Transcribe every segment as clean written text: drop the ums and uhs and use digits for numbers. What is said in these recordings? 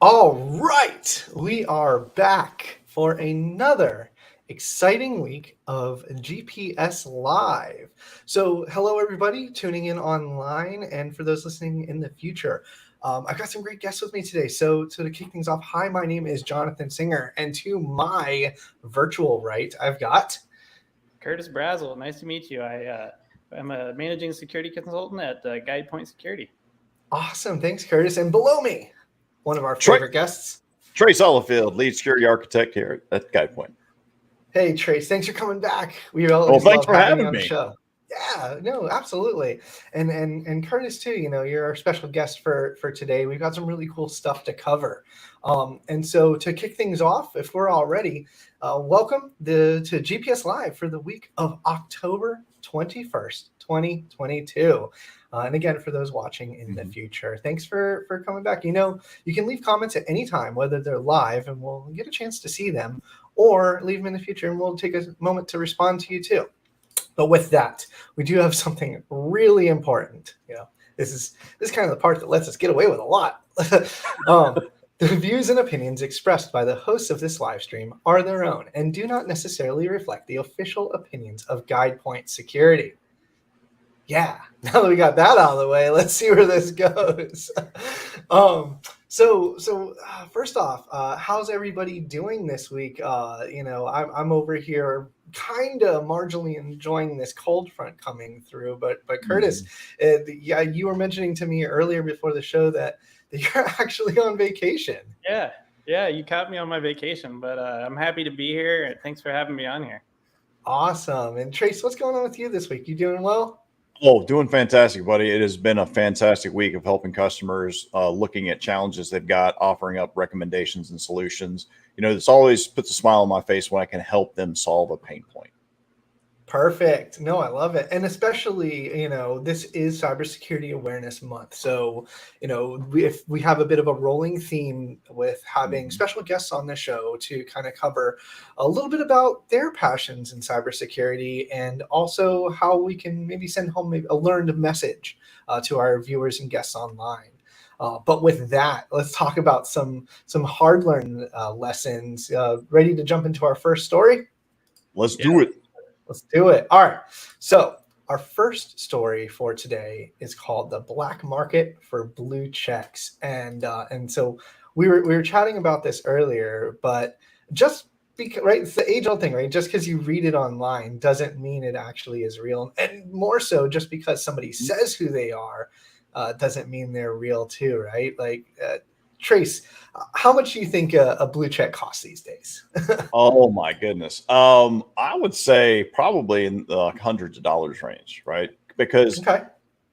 All right, we are back for another exciting week of GPS Live. So, hello everybody tuning in online, and for those listening in the future, I've got some great guests with me today. So to kick things off, hi, my name is Jonathan Singer, and to my virtual right, I've got Curtis Brazel, nice to meet you. I'm a managing security consultant at GuidePoint Security. awesome, thanks, Curtis, and below me, one of our Trey, favorite guests. Trey Solofield, lead security architect here at GuidePoint. Hey, Trace, thanks for coming back. We always Thanks love for having you having on the me. show. Yeah, no, absolutely. And Curtis too, you're our special guest for today. We've got some really cool stuff to cover. And so to kick things off, if we're all ready, welcome to GPS Live for the week of October 21st, 2022. And again, for those watching in the future, thanks for coming back. You can leave comments at any time, whether they're live, and we'll get a chance to see them, or leave them in the future, and we'll take a moment to respond to you too. But with that, we do have something really important. This is kind of the part that lets us get away with a lot. The views and opinions expressed by the hosts of this live stream are their own and do not necessarily reflect the official opinions of GuidePoint Security. Yeah, now that we got that out of the way, let's see where this goes. So first off, how's everybody doing this week? I'm over here kind of marginally enjoying this cold front coming through, but Curtis, you were mentioning to me earlier before the show that you're actually on vacation. Yeah, you caught me on my vacation, but I'm happy to be here. Thanks for having me on here. Awesome. And Trace, what's going on with you this week? You doing well? Oh, doing fantastic, buddy. It has been a fantastic week of helping customers, looking at challenges they've got, offering up recommendations and solutions. This always puts a smile on my face when I can help them solve a pain point. Perfect. No, I love it. And especially, this is Cybersecurity Awareness Month. So, if we have a bit of a rolling theme with having special guests on the show to kind of cover a little bit about their passions in cybersecurity, and also how we can maybe send home maybe a learned message to our viewers and guests online. But with that, let's talk about some hard-learned lessons. Ready to jump into our first story? Let's do it. Let's do it. All right. So our first story for today is called "The Black Market for Blue Checks," and so we were chatting about this earlier, but just because, right, it's the age-old thing, right? Just because you read it online doesn't mean it actually is real, and more so, just because somebody says who they are doesn't mean they're real too, right? Like, Trace, how much do you think a blue check costs these days? Oh my goodness. I would say probably in the hundreds of dollars range, right? Because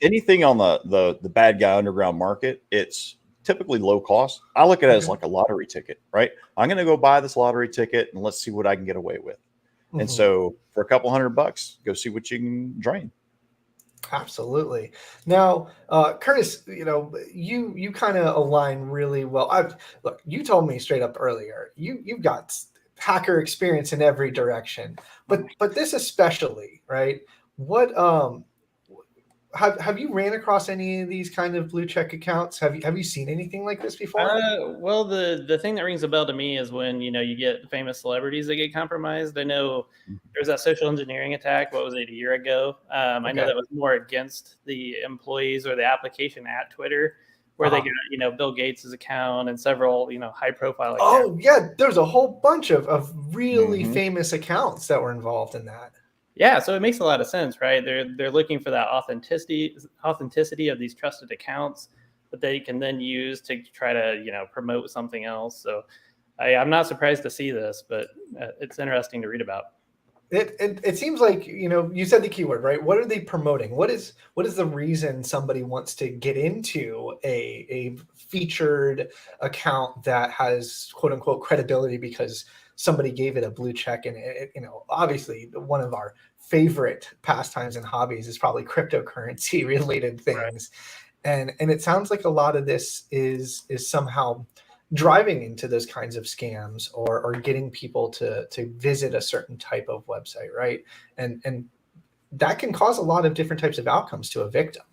anything on the bad guy underground market, it's typically low cost. I look at it as like a lottery ticket, right? I'm going to go buy this lottery ticket and let's see what I can get away with. And so for a couple $100, go see what you can drain. Absolutely. Now, Curtis, you kind of align really well. Look, you told me straight up earlier, you've got hacker experience in every direction, but this especially, right? What have you ran across any of these kind of blue check accounts? Have you seen anything like this before? Well, the thing that rings a bell to me is when you get famous celebrities that get compromised. I know there was that social engineering attack. What was it, a year ago? I know that was more against the employees or the application at Twitter, where they got Bill Gates' account and several high profile accounts. Oh yeah, there's a whole bunch of really famous accounts that were involved in that. Yeah, so it makes a lot of sense, right? They're looking for that authenticity of these trusted accounts that they can then use to try to promote something else. So I'm not surprised to see this, but it's interesting to read about. It seems like you said the keyword, right? What are they promoting? What is the reason somebody wants to get into a featured account that has quote unquote credibility because somebody gave it a blue check? And obviously one of our favorite pastimes and hobbies is probably cryptocurrency related things. Right. And it sounds like a lot of this is somehow driving into those kinds of scams or getting people to visit a certain type of website, right? And that can cause a lot of different types of outcomes to a victim.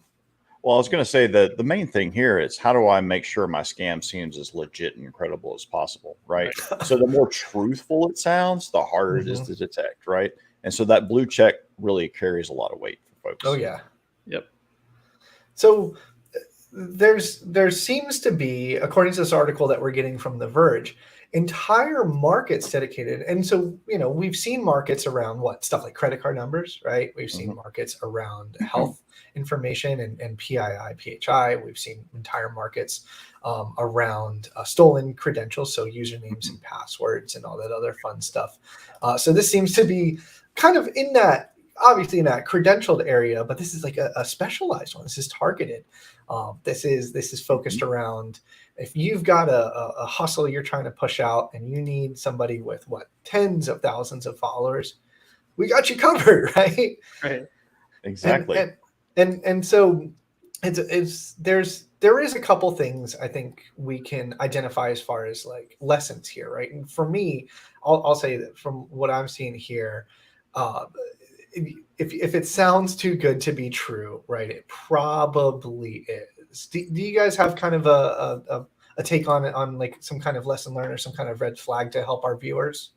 Well, I was going to say that the main thing here is how do I make sure my scam seems as legit and credible as possible, right? So the more truthful it sounds, the harder it is to detect, right? And so that blue check really carries a lot of weight for folks. Oh yeah. Yep. So there seems to be, according to this article that we're getting from The Verge, entire markets dedicated. And so, we've seen markets around stuff like credit card numbers, right? We've seen markets around health information and PII, PHI. We've seen entire markets around stolen credentials, so usernames and passwords and all that other fun stuff. So this seems to be kind of obviously in that credentialed area, but this is like a specialized one. This is targeted. This is focused around if you've got a hustle you're trying to push out and you need somebody with tens of thousands of followers, we got you covered, right? Right. Exactly. And so there is a couple things I think we can identify as far as like lessons here, right? And for me, I'll say that from what I'm seeing here, if it sounds too good to be true, right, it probably is. Do you guys have kind of a take on like some kind of lesson learned or some kind of red flag to help our viewers?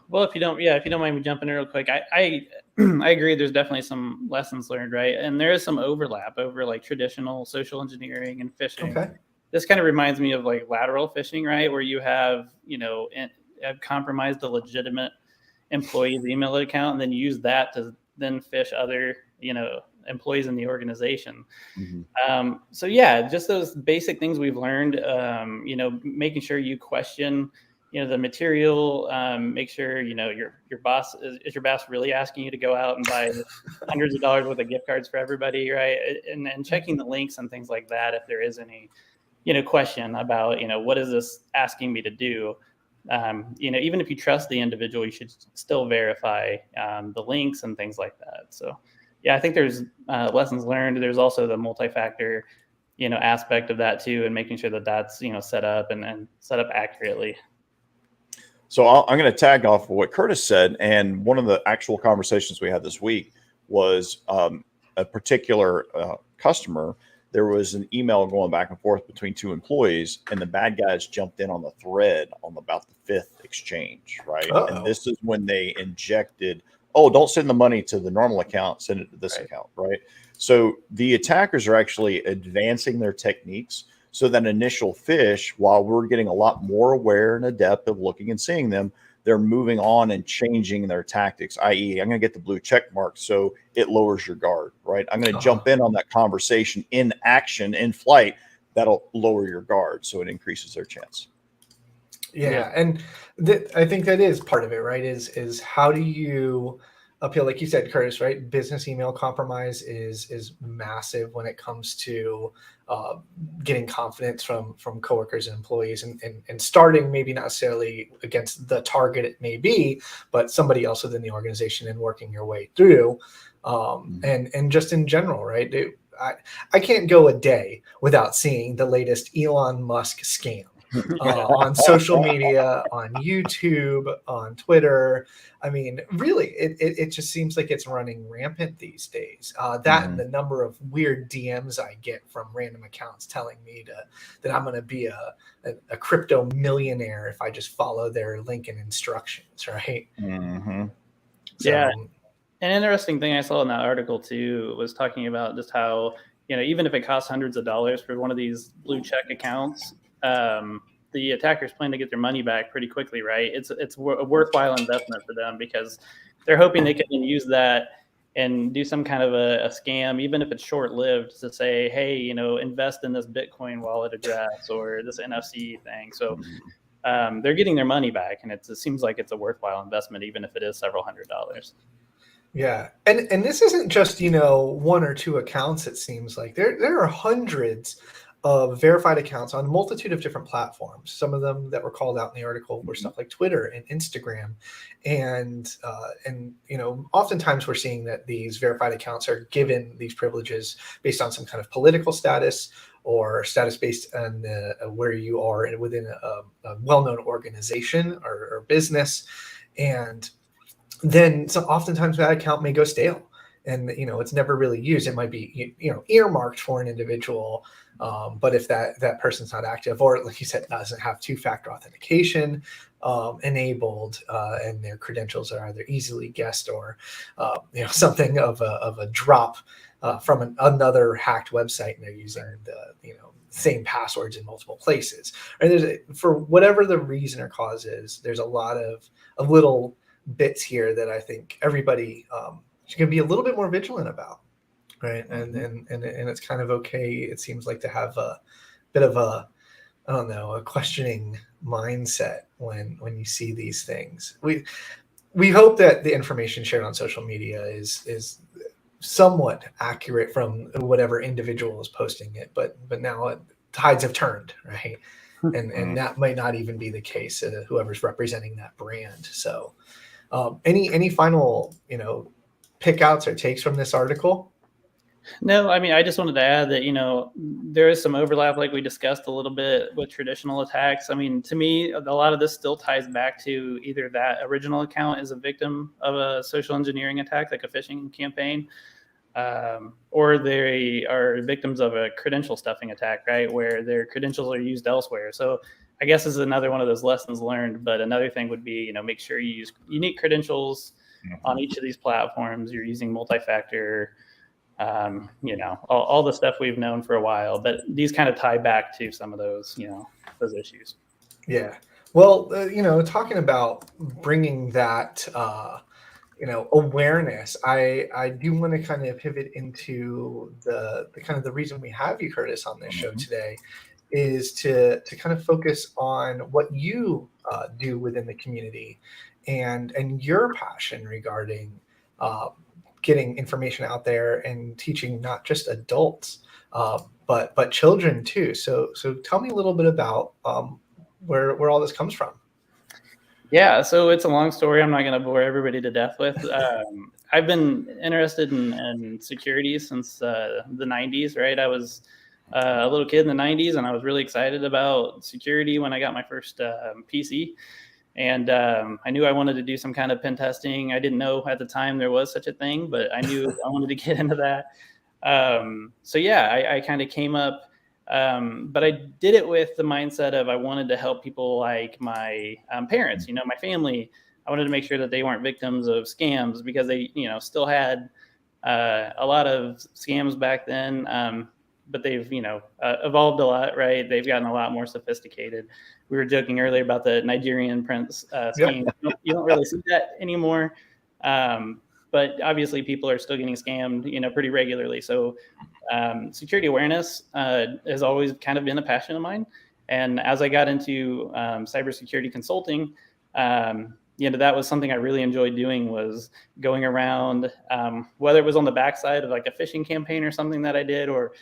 Well, if you don't mind me jumping in real quick, I I agree. There's definitely some lessons learned, right? And there is some overlap over like traditional social engineering and phishing. Okay. This kind of reminds me of like lateral phishing, right? Where you have, have compromised a legitimate employee's email account and then use that to then phish other, employees in the organization. So yeah, just those basic things we've learned, making sure you question, the material, make sure, your boss is your boss really asking you to go out and buy hundreds of dollars worth of gift cards for everybody, right? And checking the links and things like that. If there is any, question about, what is this asking me to do? Even if you trust the individual, you should still verify the links and things like that. So yeah, I think there's lessons learned. There's also the multi-factor, aspect of that too, and making sure that that's, set up and set up accurately. So I'm going to tag off what Curtis said. And one of the actual conversations we had this week was a particular customer. There was an email going back and forth between two employees, and the bad guys jumped in on the thread on about the fifth exchange, right? Uh-oh. And this is when they injected, don't send the money to the normal account, send it to this account, right? So the attackers are actually advancing their techniques. So that initial phish, while we're getting a lot more aware and adept of looking and seeing them, they're moving on and changing their tactics, i.e. I'm going to get the blue check mark so it lowers your guard, right? I'm going to jump in on that conversation in action, in flight. That'll lower your guard so it increases their chance. Yeah. And I think that is part of it, right? Is how do you appeal, like you said, Curtis, right? Business email compromise is massive when it comes to getting confidence from coworkers and employees and starting maybe not necessarily against the target it may be, but somebody else within the organization and working your way through. And just in general, right? I can't go a day without seeing the latest Elon Musk scam. On social media, on YouTube, on Twitter. I mean, really, it just seems like it's running rampant these days. And the number of weird DMs I get from random accounts telling me that I'm going to be a crypto millionaire if I just follow their link and instructions, right? So, yeah. An interesting thing I saw in that article too was talking about just how, even if it costs hundreds of dollars for one of these blue check accounts, the attackers plan to get their money back pretty quickly, right? It's a worthwhile investment for them because they're hoping they can use that and do some kind of a scam, even if it's short-lived, to say, hey, invest in this Bitcoin wallet address or this NFC thing. So they're getting their money back, and it seems like it's a worthwhile investment, even if it is several $100s. Yeah. And this isn't just, one or two accounts, it seems like. There are hundreds of verified accounts on a multitude of different platforms. Some of them that were called out in the article were stuff like Twitter and Instagram. And oftentimes we're seeing that these verified accounts are given these privileges based on some kind of political status or status based on where you are within a well-known organization or business. And then oftentimes that account may go stale. and it's never really used. It might be earmarked for an individual, but if that person's not active, or like you said, doesn't have two-factor authentication enabled, and their credentials are either easily guessed or something of a drop from another hacked website, and they're using the same passwords in multiple places. And for whatever the reason or cause is, there's a lot of little bits here that I think everybody should be a little bit more vigilant about, right? And it's kind of okay, it seems like, to have a bit of a, I don't know, a questioning mindset when you see these things. We hope that the information shared on social media is somewhat accurate from whatever individual is posting it, but now tides have turned, right? And that might not even be the case, whoever's representing that brand. So any final pick outs or takes from this article? No, I mean, I just wanted to add that, there is some overlap, like we discussed a little bit, with traditional attacks. I mean, to me, a lot of this still ties back to either that original account is a victim of a social engineering attack, like a phishing campaign, or they are victims of a credential stuffing attack, right, where their credentials are used elsewhere. So I guess this is another one of those lessons learned. But another thing would be, make sure you use unique credentials on each of these platforms. You're using multi-factor, all the stuff we've known for a while, but these kind of tie back to some of those issues. Yeah. Well, talking about bringing that, awareness, I do want to kind of pivot into the kind of the reason we have you, Curtis, on this show today, is to kind of focus on what you do within the community and your passion regarding getting information out there and teaching not just adults, but children too. So tell me a little bit about where all this comes from. Yeah, so it's a long story. I'm not going to bore everybody to death with. I've been interested in security since the 90s, right? I was a little kid in the 90s, and I was really excited about security when I got my first PC. And I knew I wanted to do some kind of pen testing. I didn't know at the time there was such a thing, but I knew I wanted to get into that. So yeah, I kind of came up, but I did it with the mindset of I wanted to help people like my parents, my family. I wanted to make sure that they weren't victims of scams, because they, still had a lot of scams back then. But they've, evolved a lot, right? They've gotten a lot more sophisticated. We were joking earlier about the Nigerian prince scheme. Yep. You don't really see that anymore. But obviously people are still getting scammed, pretty regularly. So security awareness has always kind of been a passion of mine. And as I got into cybersecurity consulting, that was something I really enjoyed doing, was going around, whether it was on the backside of like a phishing campaign or something that I did, or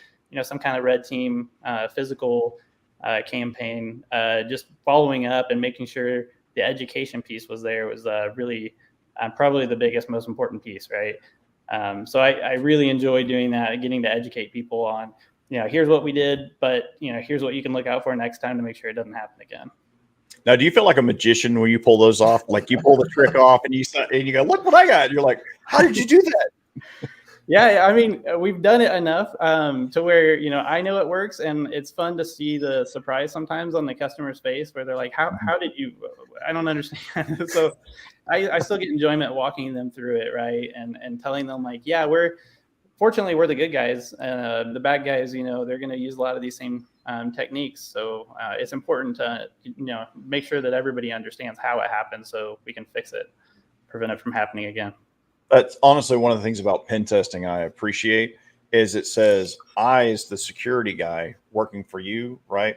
some kind of red team physical campaign, just following up and making sure the education piece was there was really probably the biggest, most important piece, right? So I really enjoy doing that, getting to educate people on, here's what we did, but here's what you can look out for next time to make sure it doesn't happen again. Now, do you feel like a magician when you pull those off? Like you pull the trick off and you go, look what I got. You're like, how did you do that? Yeah, I mean, we've done it enough to where, I know it works, and it's fun to see the surprise sometimes on the customer's face where they're like, how did you, I don't understand. So I still get enjoyment walking them through it, right? And telling them like, yeah, fortunately we're the good guys. The bad guys, they're going to use a lot of these same techniques. So it's important to, make sure that everybody understands how it happens so we can fix it, prevent it from happening again. That's honestly one of the things about pen testing I appreciate, is it says, I, as the security guy working for you, right?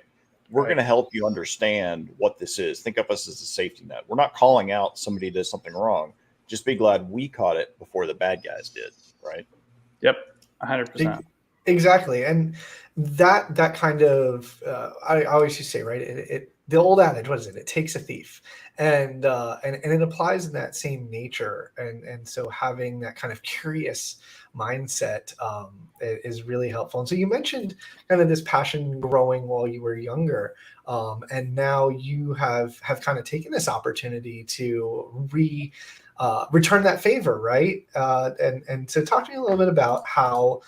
We're going to help you understand what this is. Think of us as a safety net. We're not calling out somebody does something wrong. Just be glad we caught it before the bad guys did, right? Yep, 100%. Exactly. And that kind of, I always used to say, right, the old adage, what is it? It takes a thief, and it applies in that same nature. And so having that kind of curious mindset is really helpful. And so you mentioned kind of this passion growing while you were younger, and now you have kind of taken this opportunity to return that favor, right? And so talk to me a little bit about how.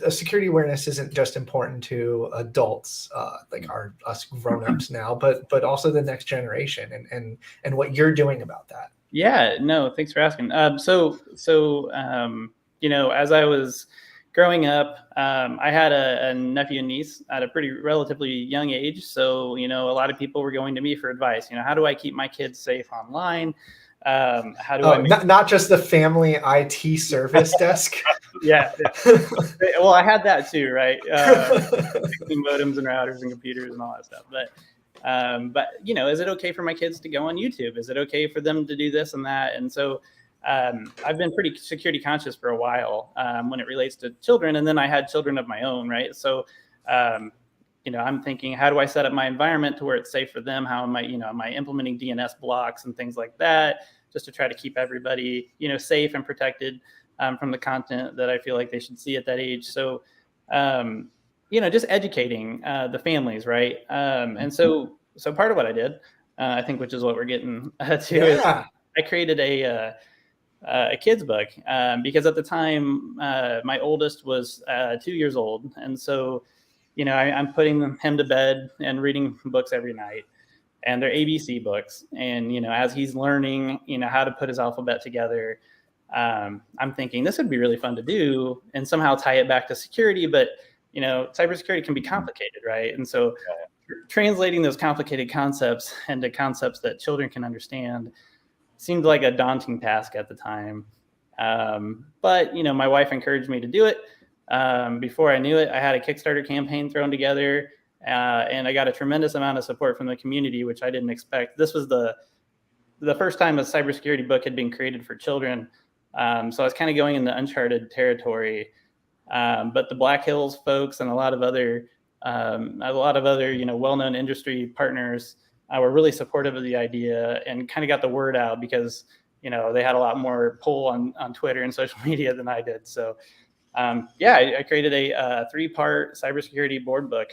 Security awareness isn't just important to adults like us grown-ups now, but also the next generation, and what you're doing about that. Yeah, no, thanks for asking. You know, as I was growing up, I had a nephew and niece at a pretty relatively young age. So, you know, a lot of people were going to me for advice. You know, how do I keep my kids safe online? How do I make not just the family IT service desk? Yeah. Well, I had that too, right? Fixing modems and routers and computers and all that stuff. But you know, is it okay for my kids to go on YouTube? Is it okay for them to do this and that? And so I've been pretty security conscious for a while when it relates to children. And then I had children of my own, right? So you know, I'm thinking, how do I set up my environment to where it's safe for them? How am I, you know, am I implementing DNS blocks and things like that, just to try to keep everybody, you know, safe and protected from the content that I feel like they should see at that age. So, you know, just educating the families, right? And so part of what I did, I think, which is what we're getting to, is I created a kid's book because at the time my oldest was 2 years old, and so, you know, I'm putting him to bed and reading books every night, and they're ABC books. And, you know, as he's learning, you know, how to put his alphabet together, I'm thinking this would be really fun to do and somehow tie it back to security. But, you know, cybersecurity can be complicated, right? And so translating those complicated concepts into concepts that children can understand seemed like a daunting task at the time. But, you know, my wife encouraged me to do it. Before I knew it, I had a Kickstarter campaign thrown together, and I got a tremendous amount of support from the community, which I didn't expect. This was the first time a cybersecurity book had been created for children. So I was kind of going into uncharted territory. But the Black Hills folks and a lot of other, you know, well-known industry partners were really supportive of the idea and kind of got the word out because, you know, they had a lot more pull on Twitter and social media than I did. So I created a 3-part cybersecurity board book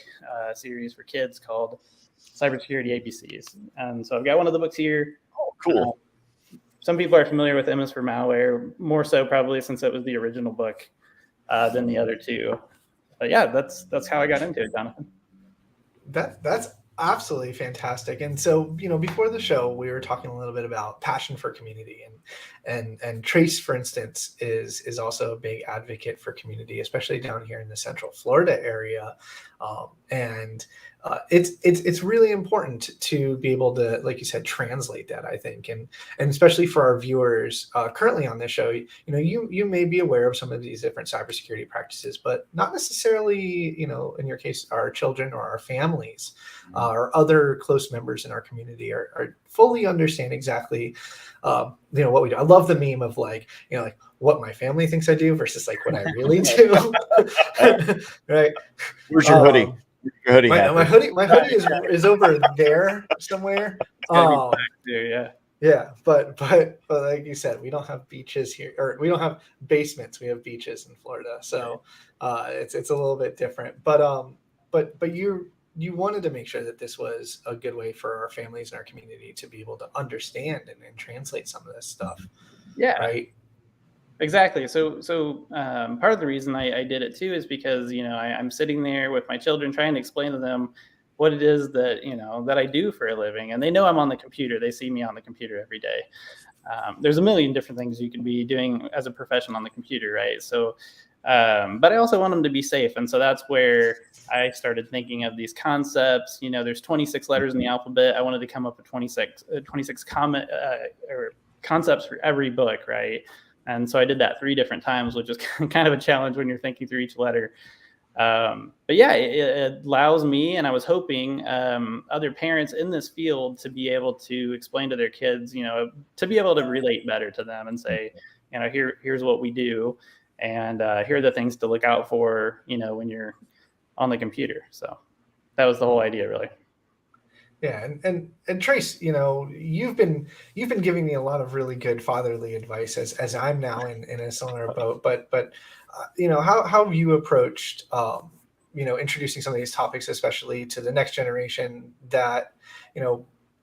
series for kids called Cybersecurity ABCs. And so I've got one of the books here. Oh, cool. Some people are familiar with MS for Malware, more so probably since it was the original book than the other two. But yeah, that's how I got into it, Jonathan. That's absolutely fantastic. And so, you know, before the show, we were talking a little bit about passion for community, and Trace, for instance, is also a big advocate for community, especially down here in the Central Florida area. It's really important to be able to, like you said, translate that, I think, and especially for our viewers currently on this show. You know, you may be aware of some of these different cybersecurity practices, but not necessarily, you know, in your case, our children or our families or other close members in our community are fully understand exactly, you know, what we do. I love the meme of, like, you know, like what my family thinks I do versus like what I really do. Right? Where's your hoodie? My hoodie is over there somewhere. Yeah, but like you said, we don't have beaches here, or we don't have basements. We have beaches in Florida, so it's a little bit different. But you wanted to make sure that this was a good way for our families and our community to be able to understand and translate some of this stuff. Yeah. Right. Exactly. So part of the reason I did it too is because, you know, I'm sitting there with my children trying to explain to them what it is that, you know, that I do for a living. And they know I'm on the computer. They see me on the computer every day. There's a million different things you can be doing as a profession on the computer, right? So, but I also want them to be safe. And so that's where I started thinking of these concepts. You know, there's 26 letters in the alphabet. I wanted to come up with 26 or concepts for every book, right? And so I did that 3 different times, which is kind of a challenge when you're thinking through each letter. But yeah, it allows me, and I was hoping other parents in this field to be able to explain to their kids, you know, to be able to relate better to them and say, you know, here's what we do, and here are the things to look out for, you know, when you're on the computer. So that was the whole idea, really. Yeah, and Trace, you've been giving me a lot of really good fatherly advice as I'm now in a similar boat. But how have you approached introducing some of these topics, especially to the next generation that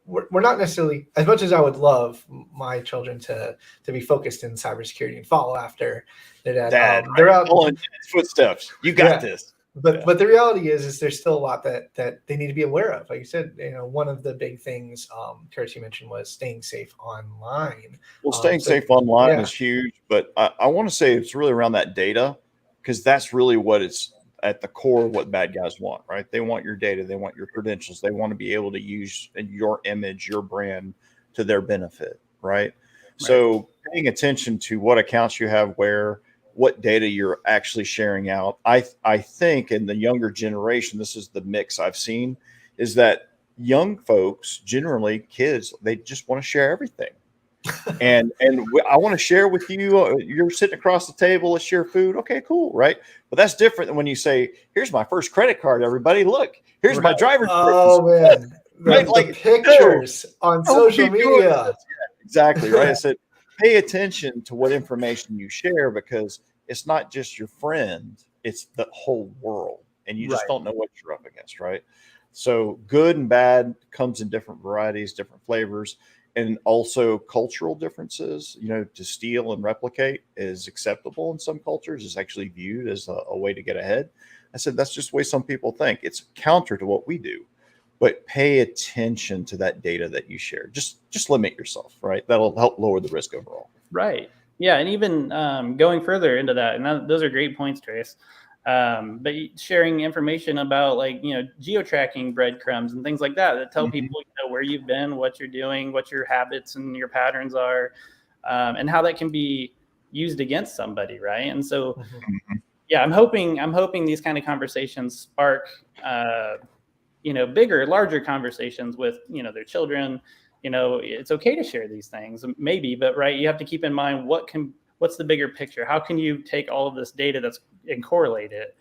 we're not necessarily, as much as I would love my children to be focused in cybersecurity and follow after their dad. Dad, They're out following his footsteps. You got this. But the reality is there's still a lot that they need to be aware of. Like you said, one of the big things Curtis, you mentioned, was staying safe online. Well, staying safe online is huge, but I want to say it's really around that data, because that's really what it's at the core of what bad guys want, right? They want your data, they want your credentials, they want to be able to use your image, your brand to their benefit, right? So paying attention to what accounts you have where, what data you're actually sharing out. I think in the younger generation, this is the mix I've seen, is that young folks, generally kids, they just want to share everything. and I want to share with you, you're sitting across the table, let's share food. Okay, cool, right? But that's different than when you say, here's my first credit card, everybody, look, here's my driver's license. Man, the pictures on social media. Exactly, right? I said, pay attention to what information you share, because it's not just your friend, it's the whole world, and you just don't know what you're up against, right? So good and bad comes in different varieties, different flavors, and also cultural differences. To steal and replicate is acceptable in some cultures, is actually viewed as a way to get ahead. I said, that's just the way some people think. It's counter to what we do. But pay attention to that data that you share. Just limit yourself, right? That'll help lower the risk overall. Right. Yeah. And even going further into that, and those are great points, Trace. But sharing information about geo-tracking breadcrumbs and things like that tell people where you've been, what you're doing, what your habits and your patterns are, and how that can be used against somebody, right? And so, yeah, I'm hoping these kind of conversations spark bigger, larger conversations with, their children. It's okay to share these things, maybe, but you have to keep in mind what's the bigger picture? How can you take all of this data and correlate it,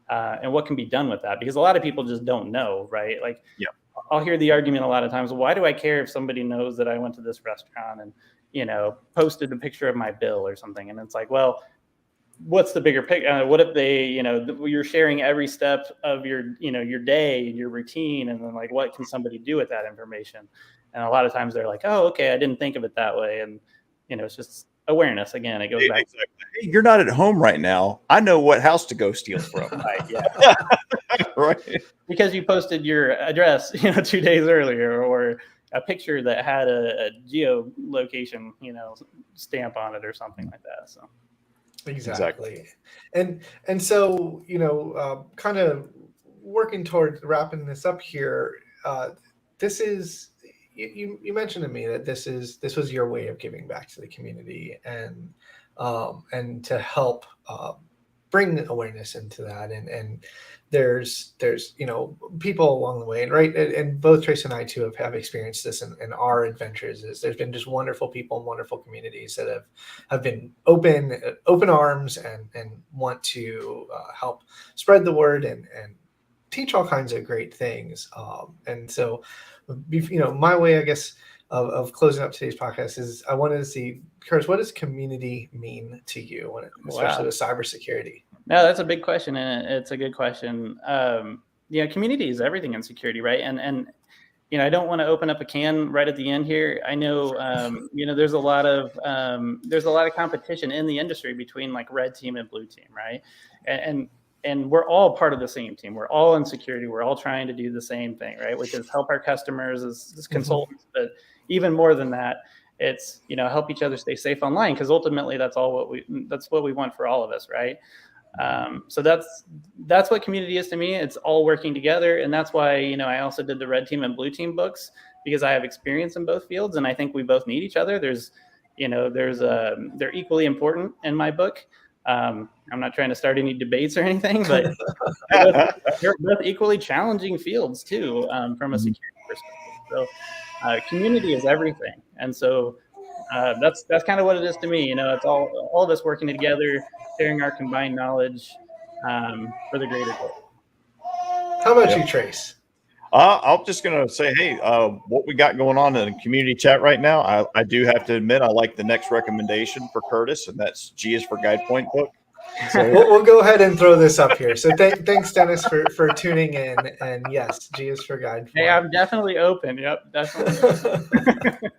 and what can be done with that? Because a lot of people just don't know, right? I'll hear the argument a lot of times, why do I care if somebody knows that I went to this restaurant and, posted a picture of my bill or something? And it's like, well, what's the bigger picture? What if they, you're sharing every step of your day and your routine, and then what can somebody do with that information? And a lot of times they're like, oh, okay, I didn't think of it that way. And, it's just awareness. Again, it goes back. Exactly. Hey, you're not at home right now. I know what house to go steal from. Right. Yeah. Right. Because you posted your address, 2 days earlier, or a picture that had a geolocation, stamp on it or something like that. So. Exactly. And so, kind of working towards wrapping this up here, this is, you mentioned to me that this was your way of giving back to the community and to help bring awareness into that. And there's people along the way, and both Trace and I too have experienced this in our adventures. There's been just wonderful people and wonderful communities that have been open arms and want to help spread the word and teach all kinds of great things. And so, my way, I guess, of closing up today's podcast is I wanted to see, Curtis, what does community mean to you, especially with cybersecurity? No, that's a big question, and it's a good question. Community is everything in security, right? And I don't want to open up a can right at the end here. I know, there's a lot of competition in the industry between red team and blue team, right? And we're all part of the same team. We're all in security. We're all trying to do the same thing, right? Which is help our customers as consultants, but even more than that, it's help each other stay safe online, because ultimately that's what we want for all of us, right? So that's what community is to me. It's all working together, and that's why I also did the red team and blue team books, because I have experience in both fields, and I think we both need each other. They're equally important in my book. I'm not trying to start any debates or anything, but they're both equally challenging fields too, from a security perspective. So community is everything. And so that's kind of what it is to me. It's all of us working together, sharing our combined knowledge for the greater good. How about you, Trace? I'm just gonna say, hey, what we got going on in the community chat right now? I do have to admit, I like the next recommendation for Curtis, and that's G is for Guide Point book. So we'll go ahead and throw this up here. So thanks, Dennis, for tuning in. And yes, G is for Guide Point. Hey, I'm definitely open. Yep, definitely.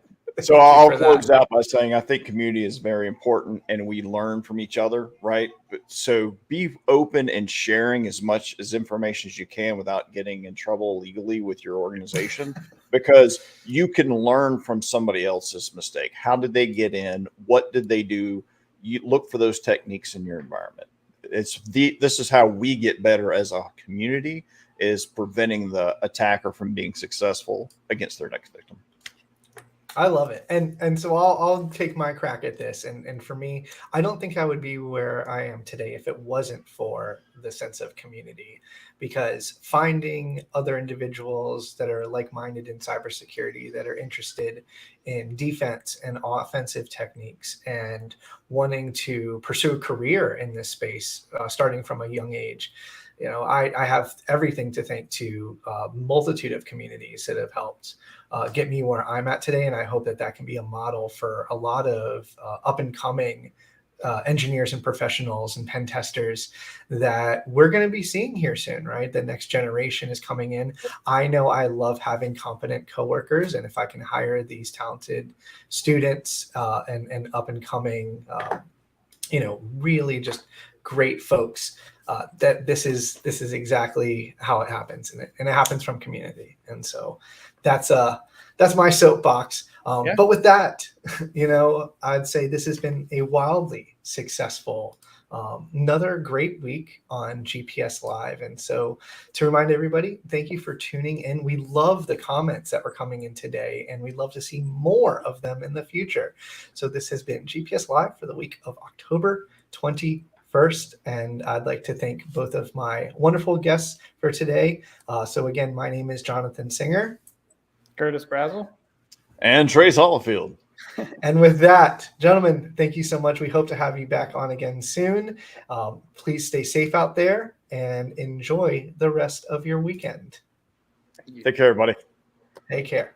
So I'll close out by saying I think community is very important and we learn from each other, right? So be open and sharing as much as information as you can without getting in trouble legally with your organization, because you can learn from somebody else's mistake. How did they get in? What did they do? You look for those techniques in your environment. This is how we get better as a community, is preventing the attacker from being successful against their next victim. I love it. And so I'll take my crack at this. And for me, I don't think I would be where I am today if it wasn't for the sense of community, because finding other individuals that are like-minded in cybersecurity, that are interested in defense and offensive techniques and wanting to pursue a career in this space, starting from a young age. I have everything to thank to a multitude of communities that have helped get me where I'm at today. And I hope that can be a model for a lot of up and coming engineers and professionals and pen testers that we're going to be seeing here soon, right? The next generation is coming in. I know I love having competent coworkers. And if I can hire these talented students and up and coming, really just great folks, that this is exactly how it happens, and it happens from community. And so that's my soapbox. But with that, I'd say this has been a wildly successful, another great week on GPS Live. And so to remind everybody, thank you for tuning in. We love the comments that were coming in today, and we'd love to see more of them in the future. So this has been GPS Live for the week of October 21st. And I'd like to thank both of my wonderful guests for today. So again, my name is Jonathan Singer. Curtis Brazel. And Trace Hollifield. And with that, gentlemen, thank you so much. We hope to have you back on again soon. Please stay safe out there and enjoy the rest of your weekend. Take care, everybody. Take care.